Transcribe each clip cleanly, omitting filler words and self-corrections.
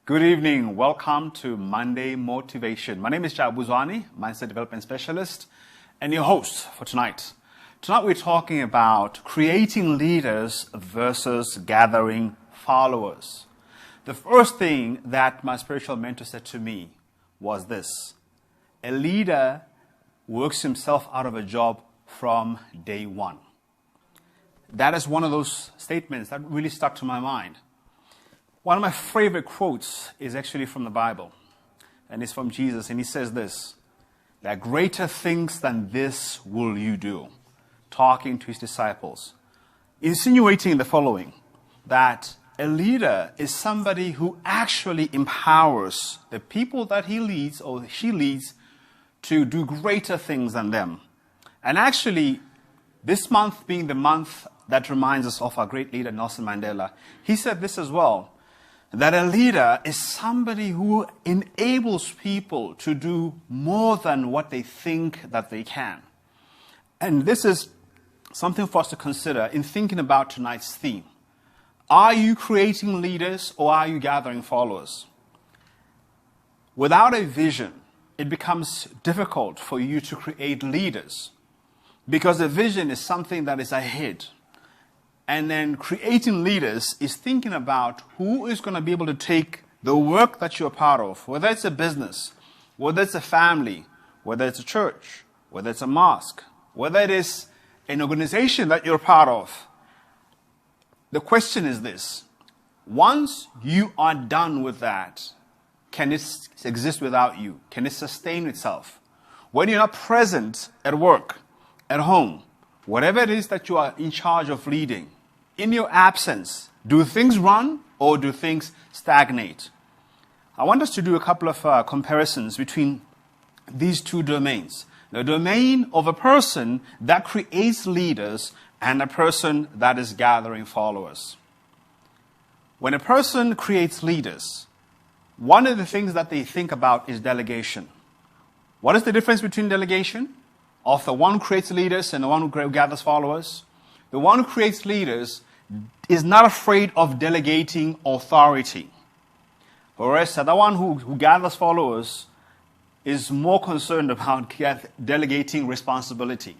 Good evening. Welcome to Monday Motivation. My name is Jabu Zwane, Mindset Development Specialist, and your host for tonight. Tonight we're talking about creating leaders versus gathering followers. The first thing that my spiritual mentor said to me was this: a leader works himself out of a job from day one. That is one of those statements that really stuck to my mind. One of my favorite quotes is actually from the Bible, and it's from Jesus, and he says this: that greater things than this will you do, talking to his disciples, insinuating the following, that a leader is somebody who actually empowers the people that he leads or she leads to do greater things than them. And actually, this month being the month that reminds us of our great leader, Nelson Mandela, he said this as well, that a leader is somebody who enables people to do more than what they think that they can. And this is something for us to consider in thinking about tonight's theme. Are you creating leaders or are you gathering followers? Without a vision, it becomes difficult for you to create leaders, because a vision is something that is ahead. And then creating leaders is thinking about who is going to be able to take the work that you're part of, whether it's a business, whether it's a family, whether it's a church, whether it's a mosque, whether it is an organization that you're part of. The question is this: once you are done with that, can it exist without you? Can it sustain itself? When you're not present at work, at home, whatever it is that you are in charge of leading, in your absence, do things run or do things stagnate? I want us to do a couple of comparisons between these two domains. The domain of a person that creates leaders and a person that is gathering followers. When a person creates leaders, one of the things that they think about is delegation. What is the difference between delegation of the one who creates leaders and the one who gathers followers? The one who creates leaders is not afraid of delegating authority, whereas the one who gathers followers is more concerned about delegating responsibility.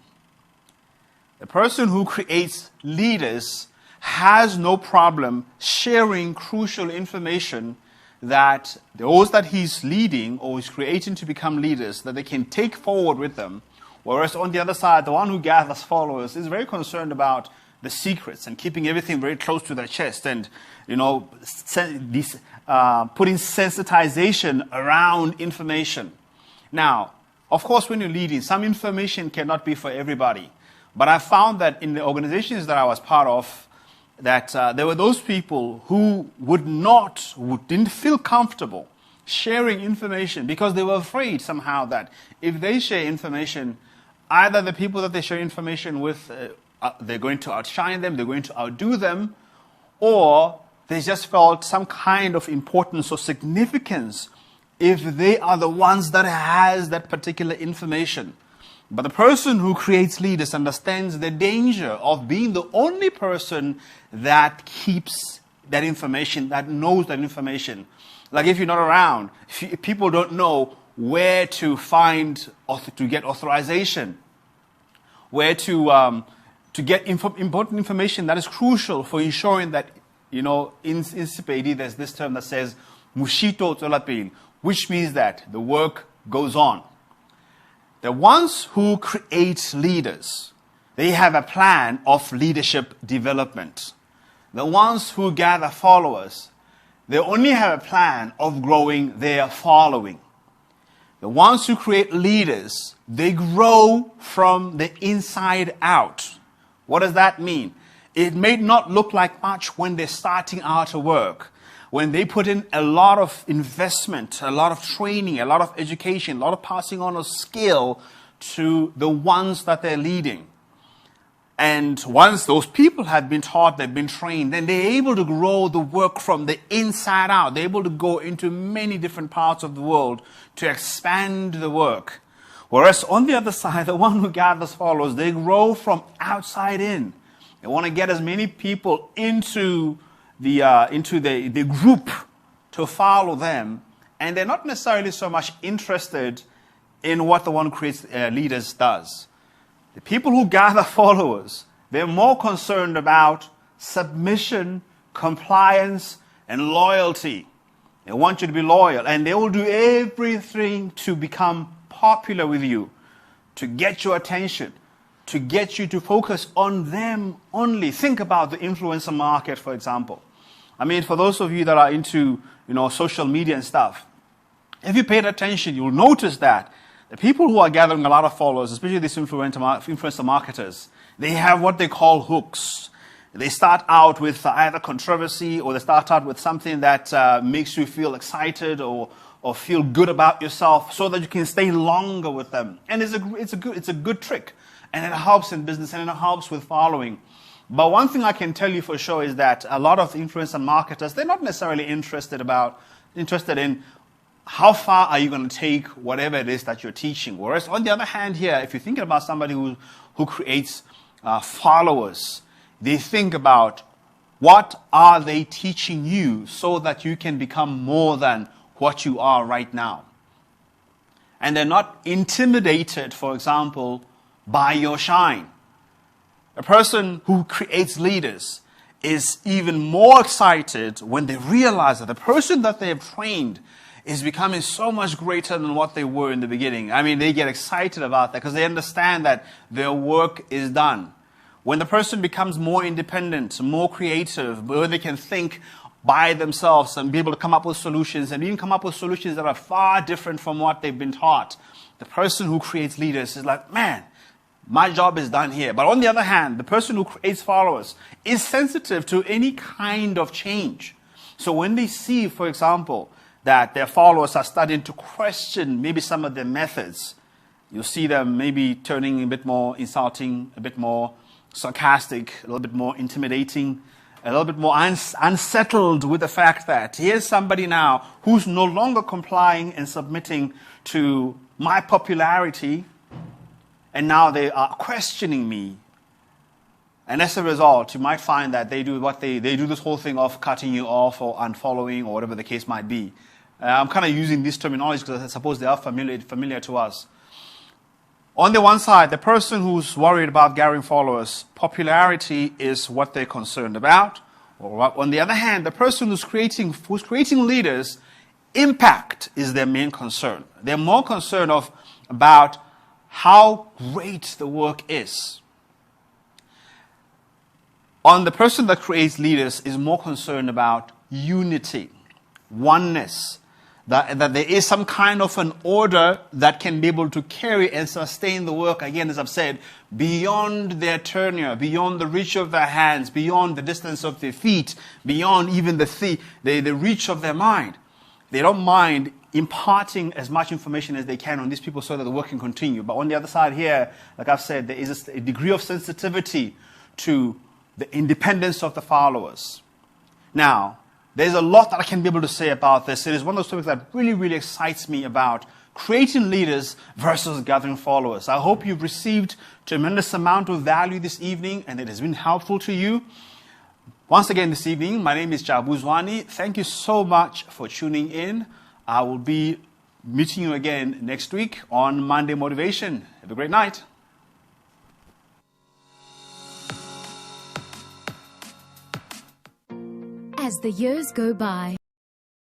The person who creates leaders has no problem sharing crucial information that those that he's leading or is creating to become leaders, that they can take forward with them. Whereas on the other side, the one who gathers followers is very concerned about the secrets and keeping everything very close to their chest, and putting sensitization around information. Now, of course, when you're leading, some information cannot be for everybody. But I found that in the organizations that I was part of, that there were those people who didn't feel comfortable sharing information because they were afraid somehow that if they share information, either the people that they share information with, they're going to outshine them, they're going to outdo them, or they just felt some kind of importance or significance if they are the ones that has that particular information. But the person who creates leaders understands the danger of being the only person that keeps that information, that knows that information. Like if you're not around, if people don't know where to find or to get authorization, where to get important information that is crucial for ensuring that, in Sepedi, there's this term that says, Mushito Tolapil, which means that the work goes on. The ones who create leaders, they have a plan of leadership development. The ones who gather followers, they only have a plan of growing their following. The ones who create leaders, they grow from the inside out. What does that mean? It may not look like much when they're starting out to work, when they put in a lot of investment, a lot of training, a lot of education, a lot of passing on of skill to the ones that they're leading. And once those people have been taught, they've been trained, then they're able to grow the work from the inside out. They're able to go into many different parts of the world to expand the work. Whereas on the other side, the one who gathers followers, they grow from outside in. They want to get as many people into the group to follow them, and they're not necessarily so much interested in what the one who creates leaders does. The people who gather followers, they're more concerned about submission, compliance, and loyalty. They want you to be loyal, and they will do everything to become popular with you, to get your attention, to get you to focus on them only. Think about the influencer market, for example. I mean, for those of you that are into, social media and stuff, if you paid attention, you'll notice that the people who are gathering a lot of followers, especially these influencer marketers, they have what they call hooks. They start out with either controversy, or they start out with something that makes you feel excited or feel good about yourself, so that you can stay longer with them. And it's a good trick, and it helps in business, and it helps with following. But one thing I can tell you for sure is that a lot of influencer marketers, they're not necessarily interested in how far are you going to take whatever it is that you're teaching. Whereas on the other hand here, if you're thinking about somebody who creates followers, they think about what are they teaching you so that you can become more than what you are right now. And they're not intimidated, for example, by your shine. A person who creates leaders is even more excited when they realize that the person that they have trained is becoming so much greater than what they were in the beginning. I mean, they get excited about that because they understand that their work is done. When the person becomes more independent, more creative, where they can think by themselves and be able to come up with solutions, and even come up with solutions that are far different from what they've been taught, the person who creates leaders is like, man, my job is done here. But on the other hand, the person who creates followers is sensitive to any kind of change. So when they see, for example, that their followers are starting to question maybe some of their methods, you'll see them maybe turning a bit more insulting, a bit more sarcastic, a little bit more intimidating, a little bit more unsettled with the fact that here's somebody now who's no longer complying and submitting to my popularity, and now they are questioning me. And as a result, you might find that they do this whole thing of cutting you off or unfollowing or whatever the case might be. I'm kind of using this terminology because I suppose they are familiar to us. On the one side, the person who's worried about gathering followers, popularity is what they're concerned about. Or on the other hand, the person who's creating leaders, impact is their main concern. They're more concerned about how great the work is. On the person that creates leaders is more concerned about unity, oneness, that there is some kind of an order that can be able to carry and sustain the work, again, as I've said, beyond their tenure, beyond the reach of their hands, beyond the distance of their feet, beyond even the reach of their mind. They don't mind imparting as much information as they can on these people so that the work can continue. But on the other side here, like I've said, there is a degree of sensitivity to the independence of the followers. Now, there's a lot that I can be able to say about this. It is one of those topics that really, really excites me about creating leaders versus gathering followers. I hope you've received tremendous amount of value this evening and it has been helpful to you. Once again this evening, my name is Jabu Zwane. Thank you so much for tuning in. I will be meeting you again next week on Monday Motivation. Have a great night. As the years go by,